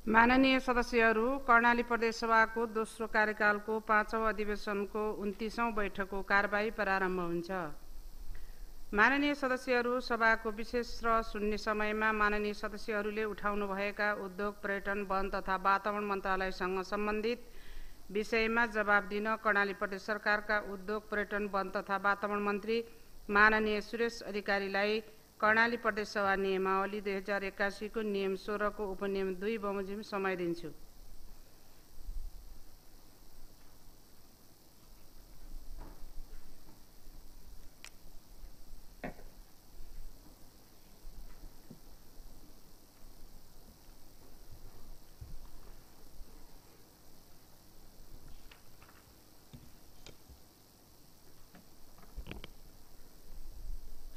माननीय सदस्यहरू, कर्णाली प्रदेश सभाको दोस्रो कार्यकालको 5औं अधिवेशनको 29औं बैठकको कारबाही प्रारम्भ हुन्छ। माननीय सदस्यहरू, सभाको विशेष र शून्य समयमा माननीय सदस्यहरूले उठाउनुभएका उद्योग, पर्यटन, वन तथा वातावरण मन्त्रालयसँग सम्बन्धित विषयमा जवाब दिन कर्णाली प्रदेश सरकारका उद्योग, पर्यटन, वन तथा वातावरण मन्त्री माननीय सुरेश अधिकारीलाई कर्णाली प्रदेश सभा नियमावली 2081 को नियम 16 को उपनियम 2 बमोजिम समय दिन्छु।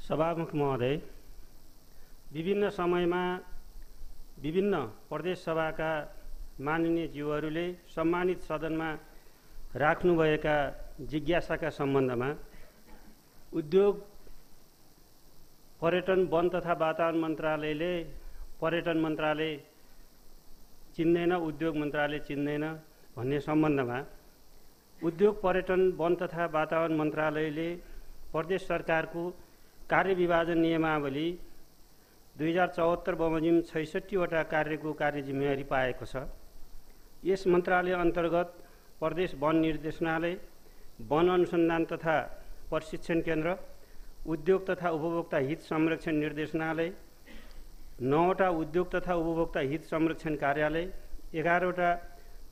सभामुख महोदय, विभिन्न समयमा विभिन्न प्रदेश सभाका माननीय ज्यूहरूले सम्मानित सदनमा राख्नुभएका जिज्ञासाका सम्बन्धमा उद्योग, पर्यटन, वन तथा वातावरण मन्त्रालयले पर्यटन मन्त्रालय चिन्दैन, उद्योग मन्त्रालय चिन्दैन भन्ने सम्बन्धमा उद्योग, पर्यटन, वन तथा वातावरण मन्त्रालयले प्रदेश सरकारको कार्यविभाजन नियमावली 2074 बमोजिम 66 वटा कार्यको कार्यजिम्मेवारी पाएको छ। यस मन्त्रालय अन्तर्गत प्रदेश वन निर्देशनालय, वन अनुसन्धान तथा प्रशिक्षण केन्द्र, उद्योग तथा उपभोक्ता हित संरक्षण निर्देशनालय, 9 वटा उद्योग तथा उपभोक्ता हित संरक्षण कार्यालय, 11 वटा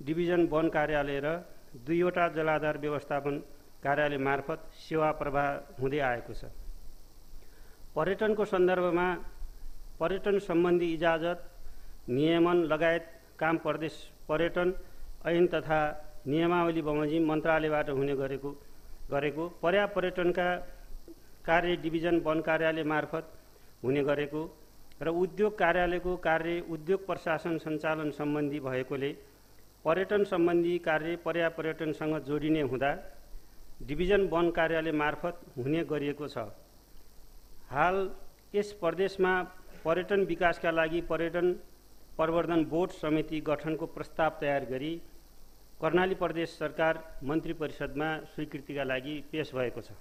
डिभिजन वन कार्यालय र 2 वटा जलाधार व्यवस्थापन कार्यालय मार्फत सेवा प्रवाह हुँदै आएको छ। पर्यटनको सन्दर्भमा पर्यटन सम्बन्धी इजाजत, नियमन लगायत काम प्रदेश पर्यटन ऐन तथा नियमावली बमोजिम मन्त्रालयबाट हुने गरेको पर्याप्त पर्यटनका कार्य डिभिजन वन कार्यालय मार्फत हुने गरेको र उद्योग कार्यालयको कार्य उद्योग प्रशासन सञ्चालन सम्बन्धी भएकोले पर्यटन सम्बन्धी कार्य पर्याप्त पर्यटनसँग जोडिने हुँदा डिभिजन वन कार्यालय मार्फत हुने गरिएको छ। हाल यस प्रदेशमा पर्यटन विकासका लागि पर्यटन प्रवर्धन बोर्ड समिति गठनको प्रस्ताव तयार गरी कर्णाली प्रदेश सरकार मन्त्री परिषदमा स्वीकृतिका लागि पेश भएको छ।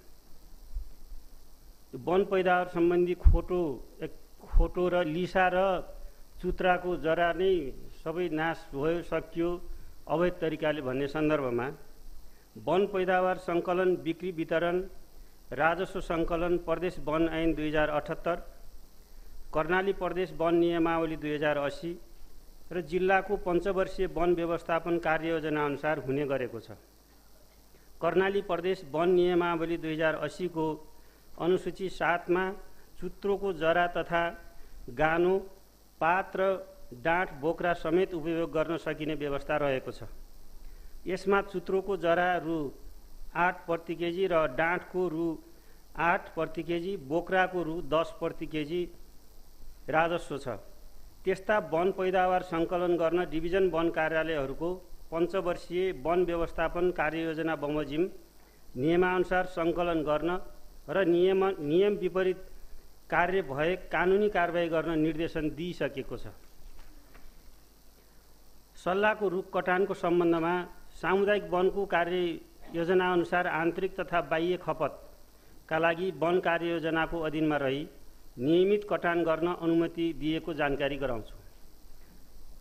वन पैदावार सम्बन्धी खोटो र लिसा र चुत्राको जरा नै सबै नाश भयो, सकियो अवैध तरिकाले भन्ने सन्दर्भमा वन पैदावार सङ्कलन, बिक्री, वितरण, राजस्व सङ्कलन प्रदेश वन ऐन 2078, कर्णाली प्रदेश वन नियमावली 2080 र जिल्लाको पञ्चवर्षीय वन व्यवस्थापन कार्ययोजना अनुसार हुने गरेको छ। कर्णाली प्रदेश वन नियमावली 2080 को अनुसूची 7 मा चुत्रोको जरा तथा गानो, पात र डाँठ, बोक्रा समेत उपयोग गर्न सकिने व्यवस्था रहेको छ। यसमा चुत्रोको जरा रु 8 प्रति केजी र डाँठको रु 8 प्रति केजी, बोक्राको रु 10 प्रति केजी राजस्व छ। त्यस्ता वन पैदावार सङ्कलन गर्न डिभिजन वन कार्यालयहरूको पञ्चवर्षीय वन व्यवस्थापन कार्ययोजना बमोजिम नियमानुसार सङ्कलन गर्न र नियम विपरीत कार्य भए कानुनी कारबाही गर्न निर्देशन दिइसकेको छ। सल्लाहको रुख कटानको सम्बन्धमा सामुदायिक वनको कार्ययोजना अनुसार आन्तरिक तथा बाह्य खपतका लागि वन कार्ययोजनाको अधीनमा रही नियमित कटान गर्न अनुमति दिएको जानकारी गराउँछु।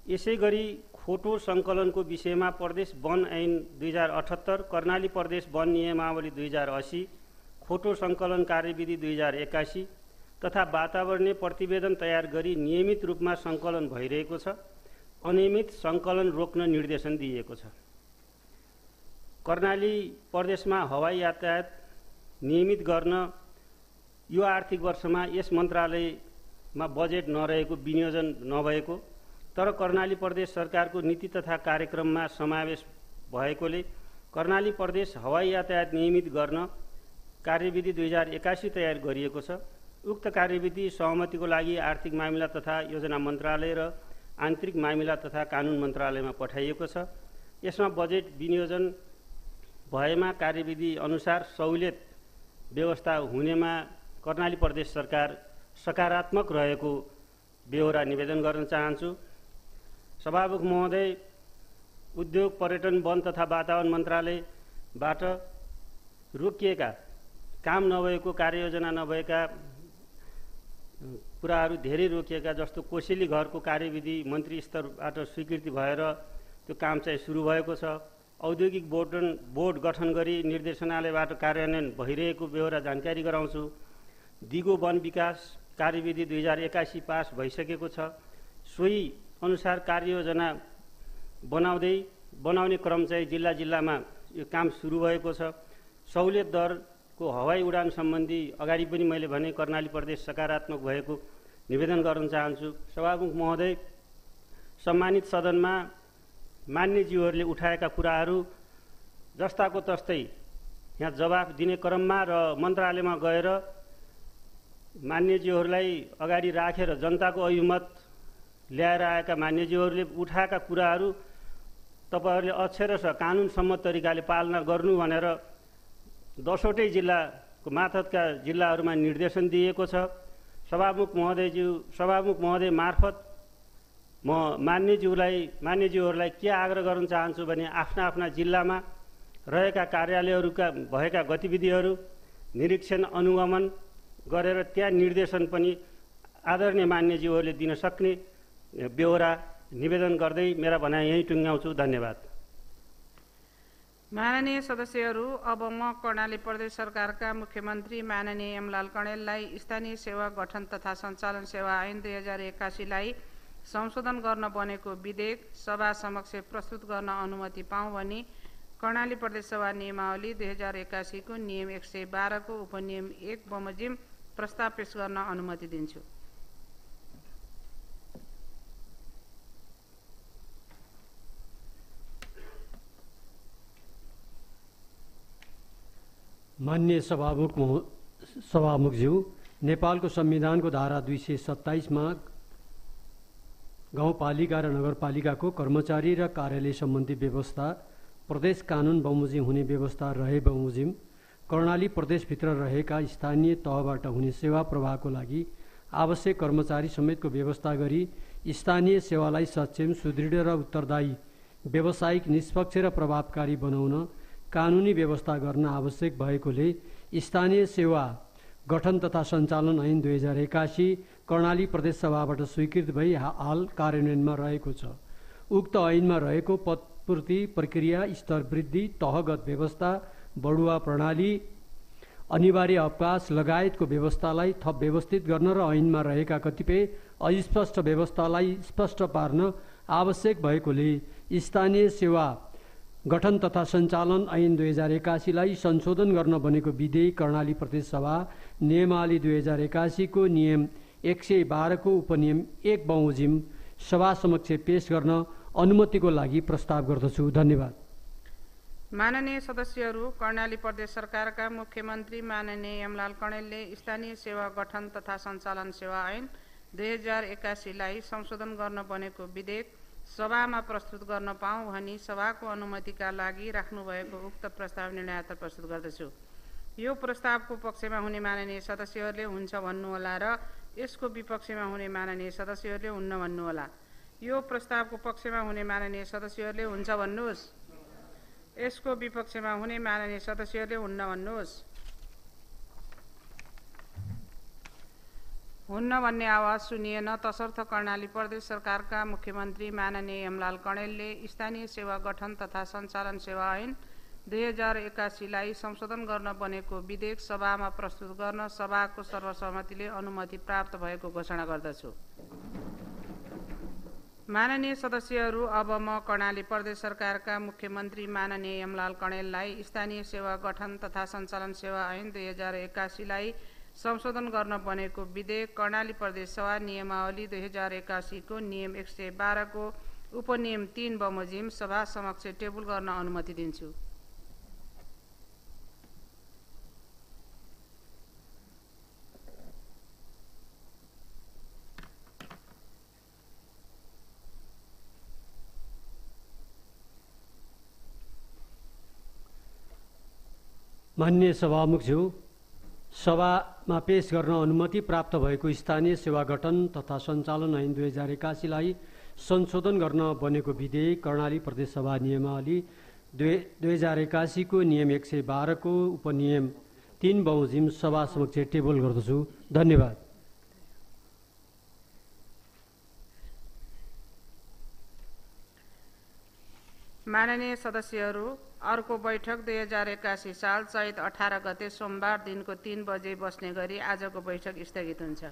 यसैगरी खोटो सङ्कलनको विषयमा प्रदेश वन ऐन 2078, कर्णाली प्रदेश वन नियमावली 2080, खोटो सङ्कलन कार्यविधि 2081 तथा वातावरणीय प्रतिवेदन तयार गरी नियमित रूपमा सङ्कलन भइरहेको छ। अनियमित सङ्कलन रोक्न निर्देशन दिएको छ। कर्णाली प्रदेशमा हवाई यातायात नियमित गर्न यो आर्थिक वर्षमा यस मन्त्रालयमा बजेट नरहेको, विनियोजन नभएको, तर कर्णाली प्रदेश सरकारको नीति तथा कार्यक्रममा समावेश भएकोले कर्णाली प्रदेश हवाई यातायात नियमित गर्न कार्यविधि 2081 तयार गरिएको छ। उक्त कार्यविधि सहमतिको लागि आर्थिक मामिला तथा योजना मन्त्रालय र आन्तरिक मामिला तथा कानुन मन्त्रालयमा पठाइएको छ। यसमा बजेट विनियोजन भएमा कार्यविधि अनुसार सहुलियत व्यवस्था हुनेमा कर्णाली प्रदेश सरकार सकारात्मक रहेको बेहोरा निवेदन गर्न चाहन्छु। सभामुख महोदय, उद्योग, पर्यटन, वन तथा वातावरण मन्त्रालयबाट रोकिएका काम नभएको, कार्ययोजना नभएका कुराहरू धेरै रोकिएका, जस्तो कोसेली घरको कार्यविधि मन्त्री स्तरबाट स्वीकृति भएर त्यो काम चाहिँ सुरु भएको छ। औद्योगिक बोर्ड गठन गरी निर्देशनालयबाट कार्यान्वयन भइरहेको बेहोरा जानकारी गराउँछु। दिगो वन विकास कार्यविधि 2081 पास भइसकेको छ। सोही अनुसार कार्ययोजना बनाउने क्रम चाहिँ जिल्लामा यो काम सुरु भएको छ। सहुलियत दरको हवाई उडान सम्बन्धी अगाडि पनि मैले भने कर्णाली प्रदेश सकारात्मक भएको निवेदन गर्न चाहन्छु। सभामुख महोदय, सम्मानित सदनमा मान्यज्यूहरूले उठाएका कुराहरू जस्ताको तस्तै यहाँ जवाफ दिने क्रममा र मन्त्रालयमा गएर मान्यज्यूहरूलाई अगाडि राखेर जनताको अभिमत ल्याएर आएका मान्यज्यूहरूले उठाएका कुराहरू तपाईहरूले अक्षरशः कानुनसम्मत तरिकाले पालना गर्नु भनेर 10वटै जिल्लाको मातहतका जिल्लाहरूमा निर्देशन दिएको छ। सभामुख महोदय मार्फत म मान्यज्यूहरूलाई के आग्रह गर्न चाहन्छु भने आफ्ना जिल्लामा रहेका कार्यालयहरूका भएका गतिविधिहरू निरीक्षण अनुगमन गरेर त्यहाँ निर्देशन पनि आदरणीय मान्यज्यूहरूले दिन सक्ने बेहोरा निवेदन गर्दै मेरा भनाइ यही टुङ्ग्याउँछु। धन्यवाद। माननीय सदस्यहरू, अब म कर्णाली प्रदेश सरकारका मुख्यमन्त्री माननीय एमलाल कणेललाई स्थानीय सेवा गठन तथा सञ्चालन सेवा ऐन 2081 लाई संशोधन गर्न बनेको विधेयक सभा समक्ष प्रस्तुत गर्न अनुमति पाऊँ भनी कर्णाली प्रदेश सभा नियमावली 2081 को नियम 112 को उपनियम 1 बमोजिम प्रस्ताव पेश गर्न अनुमति दिन्छु। मान्य सभामुखज्यू, नेपालको संविधानको धारा 227 मा गाउँपालिका र नगरपालिकाको कर्मचारी र कार्यालय सम्बन्धी व्यवस्था प्रदेश कानुन बमोजिम हुने व्यवस्था रहे बमोजिम कर्णाली प्रदेशभित्र रहेका स्थानीय तहबाट हुने सेवा प्रवाहको लागि आवश्यक कर्मचारी समेतको व्यवस्था गरी स्थानीय सेवालाई सक्षम, सुदृढ र उत्तरदायी, व्यावसायिक, निष्पक्ष र प्रभावकारी बनाउन कानुनी व्यवस्था गर्न आवश्यक भएकोले स्थानीय सेवा गठन तथा सञ्चालन ऐन 2081 कर्णाली प्रदेश सभाबाट स्वीकृत भई हाल कार्यान्वयनमा रहेको छ। उक्त ऐनमा रहेको पदपूर्ति प्रक्रिया, स्तर वृद्धि, तहगत व्यवस्था, बढुवा प्रणाली, अनिवार्य अवकाश लगायतको व्यवस्थालाई थप व्यवस्थित गर्न र ऐनमा रहेका कतिपय अस्पष्ट व्यवस्थालाई स्पष्ट पार्न आवश्यक भएकोले स्थानीय सेवा गठन तथा सञ्चालन ऐन 2081 लाई संशोधन गर्न बनेको विधेयक कर्णाली प्रदेश सभा नियमावली 2081 को नियम 112 को उपनियम 1 बमोजिम सभा समक्ष पेश गर्न अनुमतिको लागि प्रस्ताव गर्दछु। धन्यवाद। माननीय सदस्यहरू, कर्णाली प्रदेश सरकारका मुख्यमन्त्री माननीय एमलाल कणेलले स्थानीय सेवा गठन तथा सञ्चालन सेवा ऐन 2081 लाई संशोधन गर्न बनेको विधेयक सभामा प्रस्तुत गर्न पाऊँ भनी सभाको अनुमतिका लागि राख्नुभएको उक्त प्रस्ताव निर्णयार्थ प्रस्तुत गर्दछु। यो प्रस्तावको पक्षमा हुने माननीय सदस्यहरूले हुन्छ भन्नुहोला र यसको विपक्षमा हुने माननीय सदस्यहरूले हुन्न भन्नुहोला। यो प्रस्तावको पक्षमा हुने माननीय सदस्यहरूले हुन्छ भन्नुहोस्। यसको विपक्षमा हुने माननीय सदस्यहरूले हुन्न भन्नुहोस्। हुन्न भन्ने आवाज सुनिएन, तसर्थ कर्णाली प्रदेश सरकारका मुख्यमन्त्री माननीय एमलाल कणेलले स्थानीय सेवा गठन तथा सञ्चालन सेवा ऐन 2081 लाई संशोधन गर्न बनेको विधेयक सभामा प्रस्तुत गर्न सभाको सर्वसम्मतिले अनुमति प्राप्त भएको घोषणा गर्दछु। माननीय सदस्यहरू, अब म कर्णाली प्रदेश सरकारका मुख्यमन्त्री माननीय एमलाल कणेललाई स्थानीय सेवा गठन तथा सञ्चालन सेवा ऐन 2081 लाई संशोधन गर्न बनेको विधेयक कर्णाली प्रदेश सभा नियमावली 2081 को नियम 112 को उपनियम 3 बमोजिम सभा समक्ष टेबल गर्न अनुमति दिन्छु। मान्य सभामुखज्यू, सभामा पेश गर्न अनुमति प्राप्त भएको स्थानीय सेवा गठन तथा सञ्चालन ऐन 2081 लाई संशोधन गर्न बनेको विधेयक कर्णाली प्रदेश सभा नियमावली 2081 को नियम 112 को उपनियम 3 बमोजिम सभा समक्ष टेबल गर्दछु। धन्यवाद। माननीय सदस्यहरू, अर्को बैठक 2081 साल चैत 18 गते सोमबार दिनको 3 बजे बस्ने गरी आजको बैठक स्थगित हुन्छ।